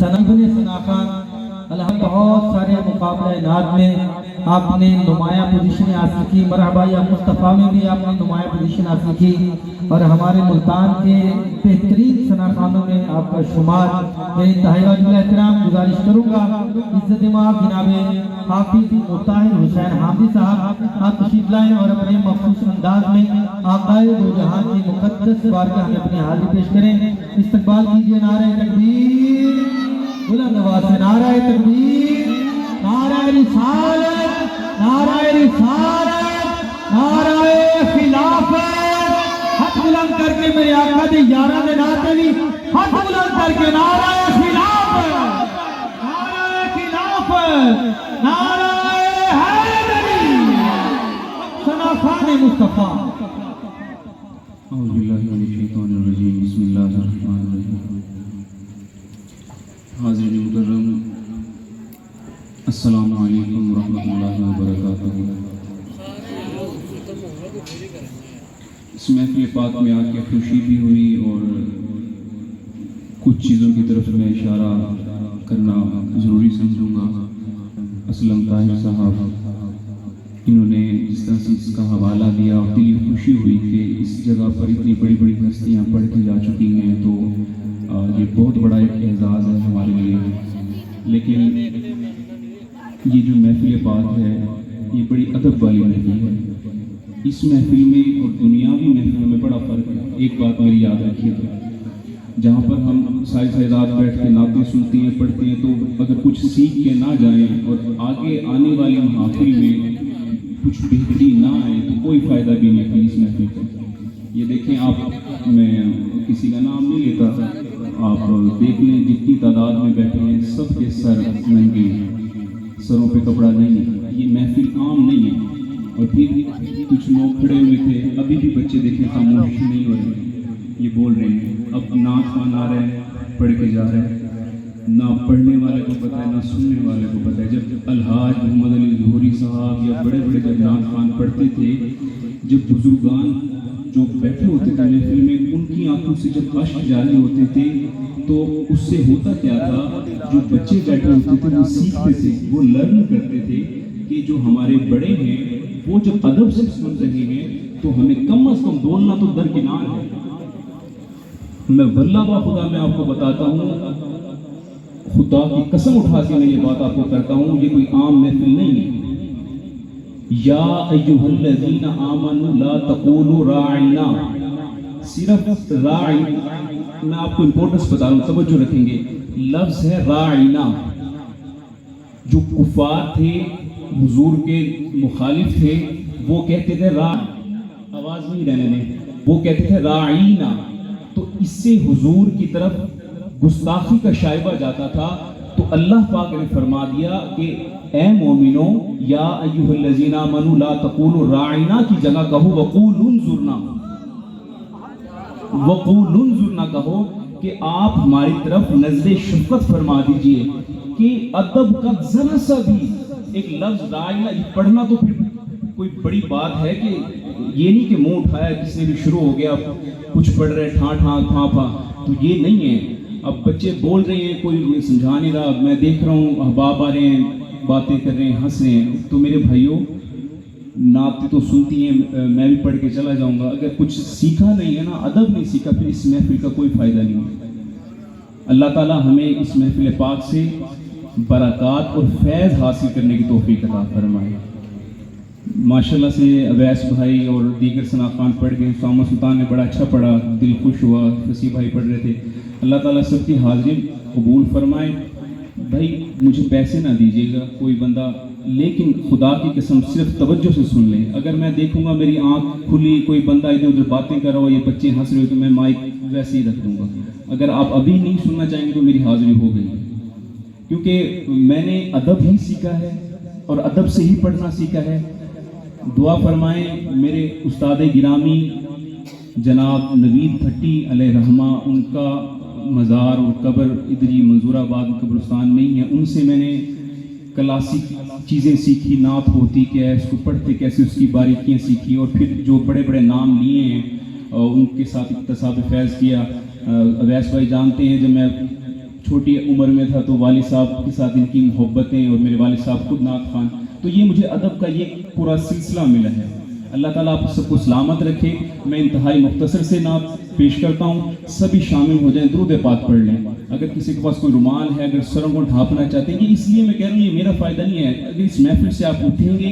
सनबने सना खान अल्हम्दुलिल्लाह बहुत सारे मुकाबले नाद में आपने नुमाया पोजीशन हासिल की। मरहबा या मुस्तफ़ा में भी आपने नुमाया पोजीशन हासिल की और हमारे मुल्तान के बेहतरीन सना खानों में आपका शुमार। मैं इंतहाई वाजिब एहतराम गुजारिश करूँगा इज्जत माफ़ जनाबे हाफिज मुताहिर हुसैन हाफिज साहब आप तशरीफ लाएं और अपने मखसूस अंदाज में आकाए दो जहां की मुक़द्दस बारगाह में अपनी हाजिरी पेश करें। इस्तकबाल कीजिए नारे तकबीर, बुलंद आवाज़ से नारे तकबीर, नारे रिसालत, नारे रिसालत, नारे खिलाफत। हाथ बुलंद करके मेरे आका दे यारा दे नाते भी हाथ बुलंद करके नारे खिलाफत, नारे खिलाफत, नारे हैदरी, सना खान मुस्तफा। हाज़िरीन मुकर्रम, अस्सलामु अलैकुम रहमतुल्लाहि व बरकातुहू। इस महफ़िल पाक में आके खुशी भी हुई और कुछ चीज़ों की तरफ मैं इशारा करना ज़रूरी समझूंगा। असलम ताहिर साहब इन्होंने जिस तरह से इसका हवाला दिया और दिली खुशी हुई कि इस जगह पर इतनी बड़ी बड़ी हस्तियाँ पढ़ के जा चुकी हैं, तो ये बहुत बड़ा एक एजाज़ है हमारे लिए। लेकिन ये जो महफिल पाक है ये बड़ी अदब वाली महफिल है। इस महफिल में और दुनियावी महफिलों में बड़ा फ़र्क है। एक बात मेरी याद रखिएगा, जहाँ पर हम सारी रात बैठ के नातें सुनते हैं पढ़ते हैं, तो अगर कुछ सीख के ना जाएं और आगे आने वाली महफिल में कुछ बेहतरी ना आए तो कोई फ़ायदा भी नहीं है इस महफिल का। ये देखें आप, मैं किसी का नाम नहीं लेता, आप देख लें जितनी तादाद में बैठे हैं सबके सर नंगे हैं, सरों पे कपड़ा नहीं है। ये महफिल आम नहीं है। और फिर कुछ लोग खड़े हुए थे, अभी भी बच्चे देखें खामोश नहीं हो रहे, ये बोल रहे हैं। अब नात खान आ रहे हैं, पढ़ के जा रहे हैं, ना पढ़ने वाले को पता है ना सुनने वाले को पता है। जब अलहाज मोहम्मद अली ज़ोहरी साहब या बड़े बड़े जब नात खान पढ़ते थे, जब बुजुर्गान जो बैठे होते थे महफिल में, उनकी आंखों से जब अश्क जारी होते थे, तो उससे होता क्या था, जो बच्चे बैठे होते थे वो सीखते थे, वो लर्न करते थे कि जो हमारे बड़े हैं वो जब अदब से सुन रहे हैं तो हमें कम अज़ कम बोलना तो दरकिनार है। मैं वल्लाह बा खुदा मैं आपको बताता हूँ, खुदा की कसम उठा के मैं ये बात आपको करता हूँ, ये कोई आम महफिल नहीं है। या अय्युहल्लज़ीना आमनू ला तक़ूलू राइना, सिर्फ राई, मैं आपको इंपॉर्टेंस बता रहा हूँ, तवज्जो रखेंगे। लफ्ज़ है राइना। जो कुफार थे, हुजूर के मुखालिफ थे, वो कहते थे रा, आवाज़ नहीं रहने दें, वो कहते थे राइना। तो इससे हुजूर की तरफ गुस्ताखी का शाइबा जाता था। तो अल्लाह पाक ने फरमा दिया कि ए मोमिनो या अय्युहल्लज़ीना आमनू ला तक़ूलू राइना की जगह कहो वक़ूलुन्ज़ुरना कहो कि आप हमारी तरफ नज़र शफ़क़त फरमा दीजिए। कि अदब का जरा सा भी एक लफ्ज़ राइना पढ़ना तो फिर कोई बड़ी बात है कि ये नहीं कि मुंह उठाया किसी भी शुरू हो गया कुछ पढ़ रहे ठा ठा फा फा, तो ये नहीं है। अब बच्चे बोल रहे हैं, कोई समझा नहीं रहा, मैं देख रहा हूँ अहबाब आ रहे हैं, बातें कर रहे हैं, हंस रहे हैं। तो मेरे भाइयों, नाते तो सुनती हैं, मैं भी पढ़ के चला जाऊँगा, अगर कुछ सीखा नहीं है ना, अदब नहीं सीखा, फिर इस महफिल का कोई फ़ायदा नहीं है। अल्लाह ताला हमें इस महफिल पाक से बरक़ात और फैज़ हासिल करने की तौफ़ीक़ अता फरमाए। माशाल्लाह से अवैस भाई और दीगर सना खान पढ़ गए, सामा सुल्तान ने बड़ा अच्छा पढ़ा, दिल खुश हुआ, फसी भाई पढ़ रहे थे। अल्लाह ताला सबकी हाज़िरी कबूल फरमाए। भाई मुझे पैसे ना दीजिएगा कोई बंदा, लेकिन खुदा की कसम सिर्फ तवज्जो से सुन लें। अगर मैं देखूंगा मेरी आंख खुली, कोई बंदा इधर उधर बातें कर रहा हो, ये बच्चे हंस रहे हो, तो मैं माइक वैसे ही रख दूंगा। अगर आप अभी नहीं सुनना चाहेंगे तो मेरी हाज़िरी हो गई, क्योंकि मैंने अदब ही सीखा है और अदब से ही पढ़ना सीखा है। दुआ फरमाएं मेरे उस्ताद गिरामी जनाब नवीद भट्टी अलैह रहमा, उनका मज़ार और कब्र इधरी मंजूराबाद कब्रिस्तान में ही है। उनसे मैंने क्लासिक चीज़ें सीखी, नात होती क्या है, उसको पढ़ते कैसे, उसकी बारीकियाँ सीखी, और फिर जो बड़े बड़े नाम लिए हैं उनके साथ इक्तसाब फैज़ किया। अवैस भाई जानते हैं, जब मैं چھوٹی عمر میں تھا تو والد صاحب کے ساتھ ان کی محبتیں، اور میرے والد صاحب خود نعت خوان، تو یہ مجھے ادب کا یہ پورا سلسلہ ملا ہے۔ اللہ تعالیٰ آپ سب کو سلامت رکھے۔ میں انتہائی مختصر سے نعت پیش کرتا ہوں، سبھی شامل ہو جائیں، درود پاک پڑھ لیں۔ اگر کسی کے پاس کوئی رومال ہے، اگر سروں کو ڈھانپنا چاہتے ہیں، یہ اس لیے میں کہہ رہا ہوں، یہ میرا فائدہ نہیں ہے، اگر اس محفل سے آپ اٹھیں گے،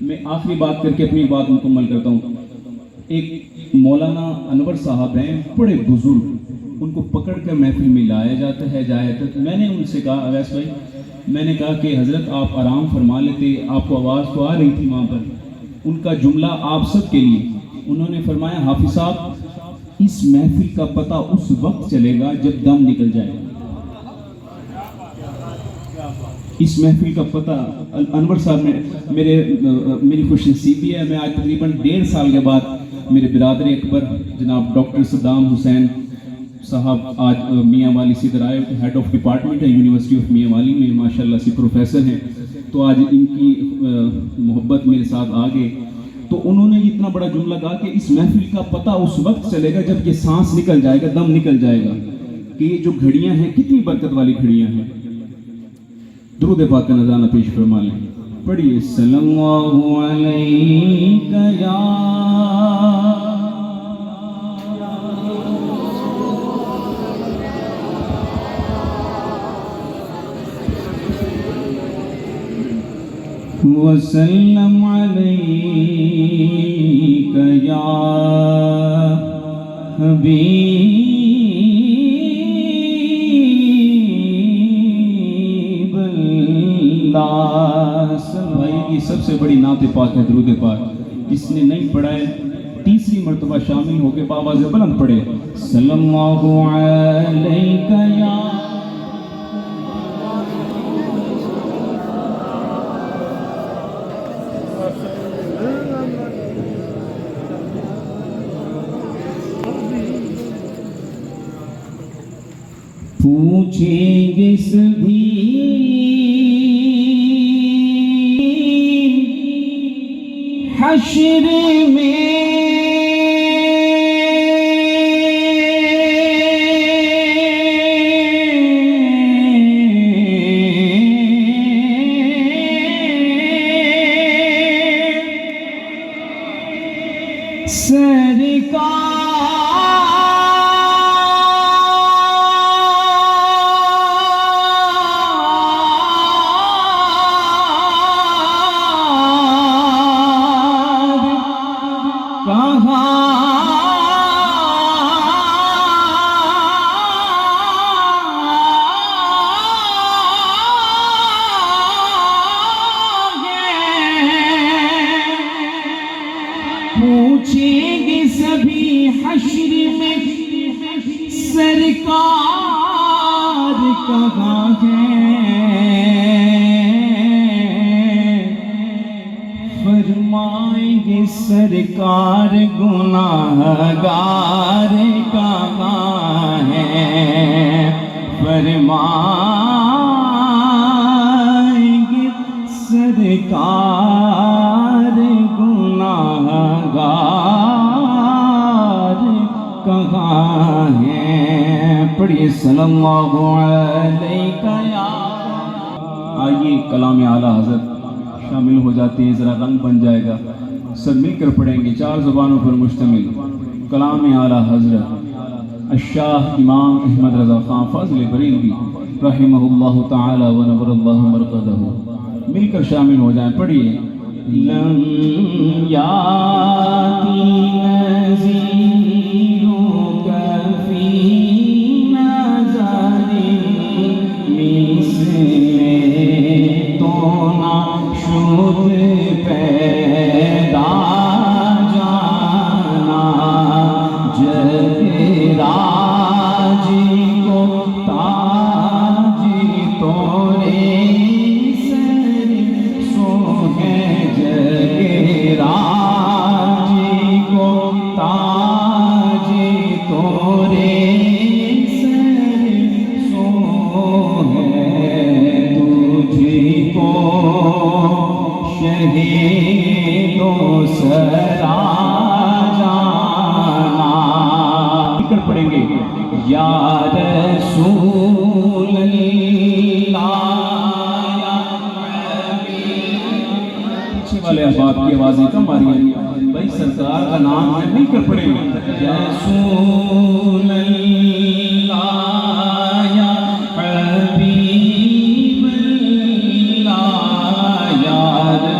میں آخری بات کر کے اپنی بات مکمل کرتا ہوں۔ ایک مولانا انور صاحب ہیں، بڑے بزرگ، ان کو پکڑ کر محفل میں لایا جاتا ہے، تو میں نے ان سے کہا، اویس بھائی، میں نے کہا کہ حضرت آپ آرام فرما لیتے، آپ کو آواز تو آ رہی تھی وہاں پر۔ ان کا جملہ آپ سب کے لیے، انہوں نے فرمایا، حافظ صاحب اس محفل کا پتہ اس وقت چلے گا جب دم نکل جائے گا۔ اس محفل کا پتہ انور صاحب نے میری خوش نصیبی ہے، میں آج تقریباً 1.5 سال کے بعد میرے برادر اکبر جناب ڈاکٹر صدام حسین صاحب آج میاں والی سے ادھر آئے، ہیڈ آف ڈپارٹمنٹ ہے یونیورسٹی آف میاں والی میں، ماشاءاللہ سے پروفیسر ہیں، تو آج ان کی محبت میرے ساتھ آ گئے، تو انہوں نے اتنا بڑا جملہ کہا کہ اس محفل کا پتہ اس وقت چلے گا جب یہ سانس نکل جائے گا، دم نکل جائے گا، کہ یہ جو گھڑیاں ہیں کتنی برکت والی گھڑیاں ہیں۔ درود پاک کا نذرانہ پیش فرما لیں، پڑھیے، صلی اللہ علیہ یا وسلم علیک یا حبیب اللہ۔ بھائی کی سب سے بڑی نعت پاک ہے درود پاک، جس نے نہیں پڑھا ہے تیسری مرتبہ شامل ہو کے بآواز بلند پڑھے، صلی اللہ علیک یا پوچھیں گے سبھی حشر میں پوچھیں گے سبھی حشر میں سرکار کہاں ہے، فرمائیں گے سرکار گناہگار کہاں ہے، فرمائیں گے سرکار کہاں ہے، پڑھیے، صلی اللہ علیہ یا۔ آئیے کلام اعلیٰ حضرت شامل ہو جاتے ہیں، ذرا رنگ بن جائے گا، سب مل کر پڑھیں گے، 4 زبانوں پر مشتمل کلام اعلیٰ حضرت الشاہ امام احمد رضا خان فاضل بریلوی رحمہ اللہ تعالی و نور اللہ مرقدہ، مل کر شامل ہو جائیں، پڑھیے، لم یاتی نذیرک فی نظر مثل تو نہ شد پیدا جانا، جگ راج کو تاج تورے سر سو ہے، جگ راج کو تاج تورے سر سو ہے، تجھ کو شہیدوں سرا جانا۔ پڑھیں گے، یا رسول والے احباب کی آوازیں کم آ رہی ہیں بھائی سرکار کا نام ہے مل کر پڑھیں گے یا رسول اللہ یا حبیب اللہ یا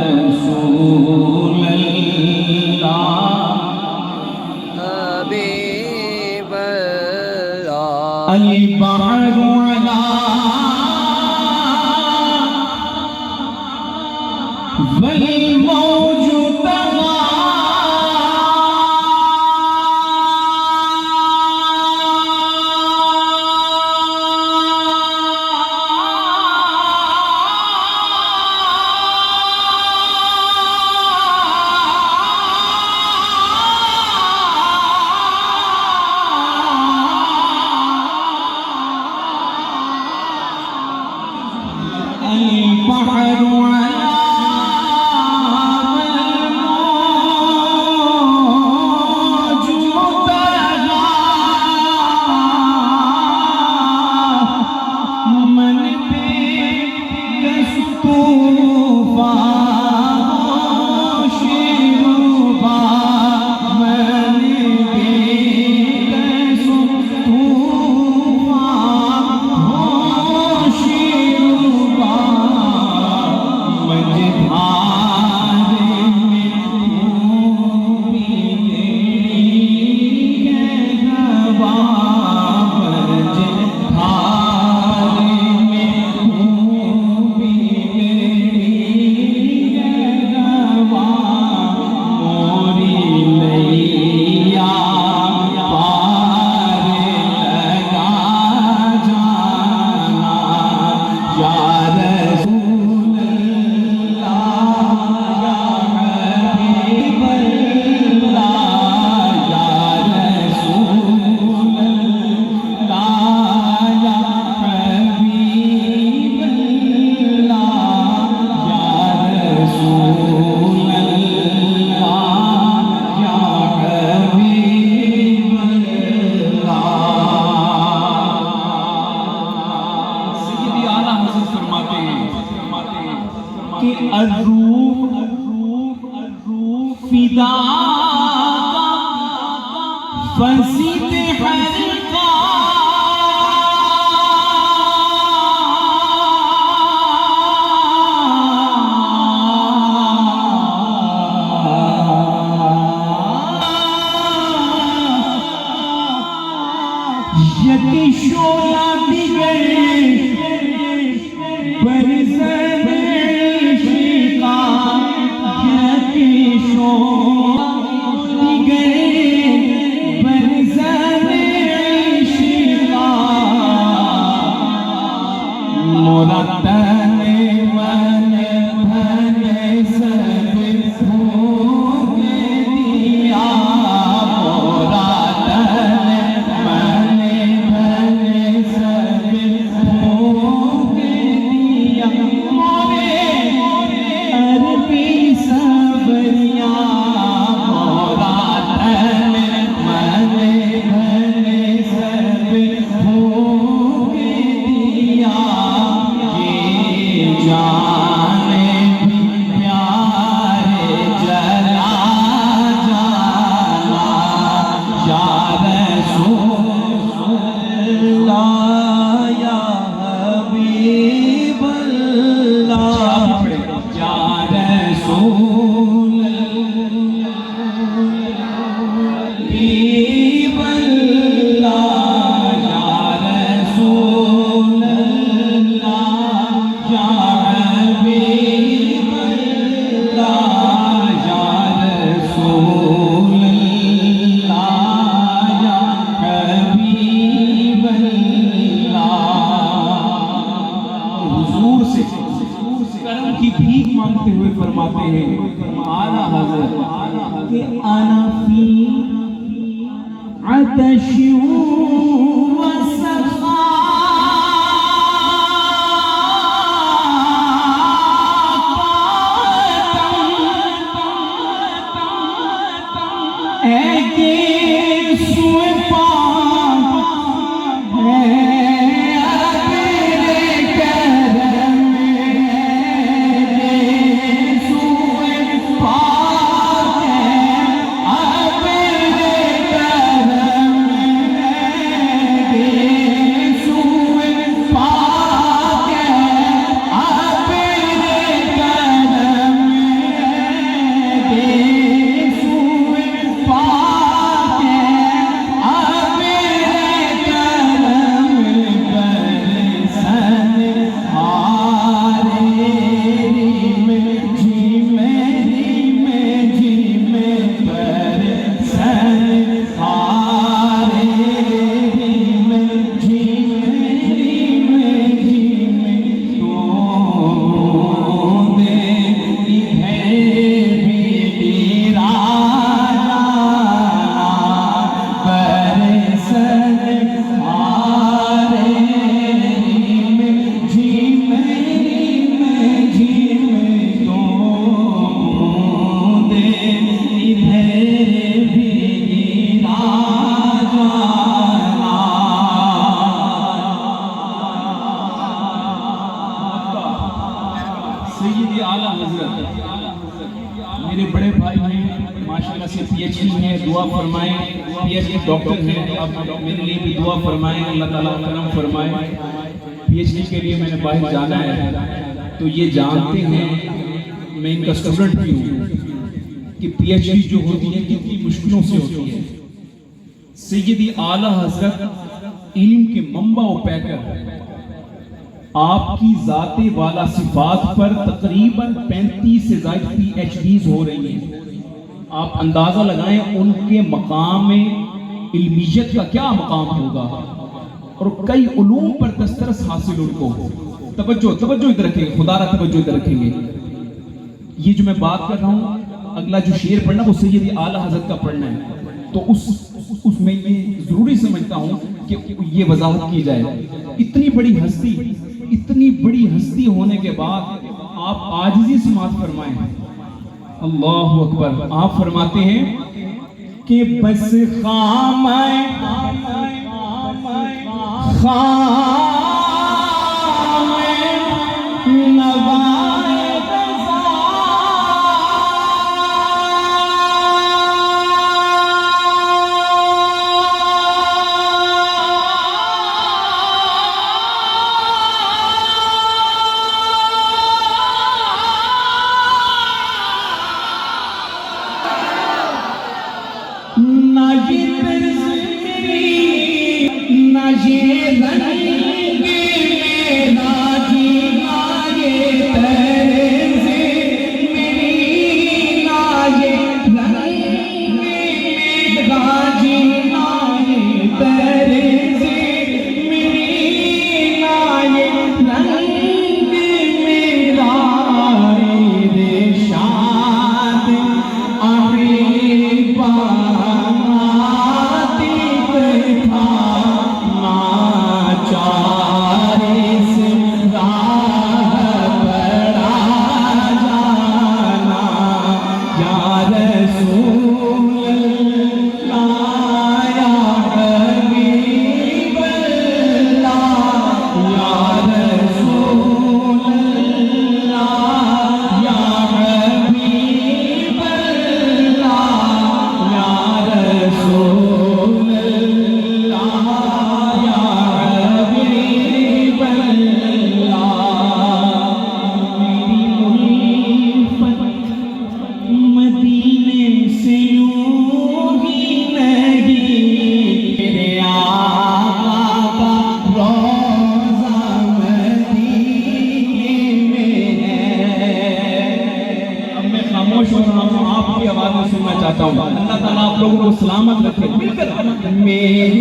رسول اللہ حبیب اللہ البحر علا والموج طغى البحر علا کہ الروح فدا فزید حلقہ یکی شولا دیگر برزن عشقا یکی شولا دیگر برزن عشقا مرتن من دھن سب بھوگ دیا کرم کی بھیک مانگتے ہوئے فرماتے ہیں اعلیٰ حضرت کہ انا فی عطش و سخا اے کہ سوئے پاک ہے یہ اعلیٰ حضرت میرے بڑے بھائی ہیں، ماشاءاللہ سے پی ایچ ڈی ہیں، دعا فرمائیں، پی ایچ ڈی ڈاکٹر ہیں، اب میرے لیے بھی دعا فرمائیں، اللہ تعالیٰ کرم فرمائیں۔ پی ایچ ڈی کے لیے میں نے باہر جانا ہے، تو یہ جانتے ہیں میں ان کا اسٹوڈنٹ بھی ہوں کہ پی ایچ ڈی جو ہوتی ہے کتنی مشکلوں سے ہوتی ہے۔ سیدی اعلیٰ حضرت علم کے منبع و پیکر، آپ کی ذات والا صفات پر تقریباً 35 سے زائد پی ایچ ڈیز ہو رہی ہیں۔ آپ اندازہ لگائیں ان کے مقام علمیت کا کیا مقام ہوگا، اور کئی علوم پر دسترس حاصل ان کو۔ توجہ ادھر رکھیں گے، خدا را توجہ ادھر رکھیں گے۔ یہ جو میں بات کر رہا ہوں، اگلا جو شعر پڑھنا وہ سیدی اعلیٰ حضرت کا پڑھنا ہے، تو اس میں یہ ضروری سمجھتا ہوں کہ یہ وضاحت کی جائے۔ اتنی بڑی ہستی ہونے کے بعد آپ عاجزی سے سماعت فرمائیں۔ اللہ اکبر۔ آپ فرماتے ہیں کہ بس خام اللہ تعالیٰ آپ لوگوں کو سلامت رکھے۔ مل کر میری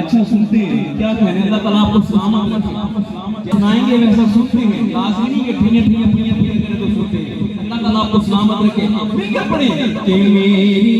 اچھا سنتے ہیں، کیا کہنے، اللہ تعالیٰ آپ کو سلامت رکھے۔ سنائیں گے ویسا سنتے ہیں، لازمی نہیں کہ ٹھینے کرے تو سنتے ہیں۔ اللہ تعالیٰ آپ کو سلامت رکھے۔ مل کر پڑھیں کہ میری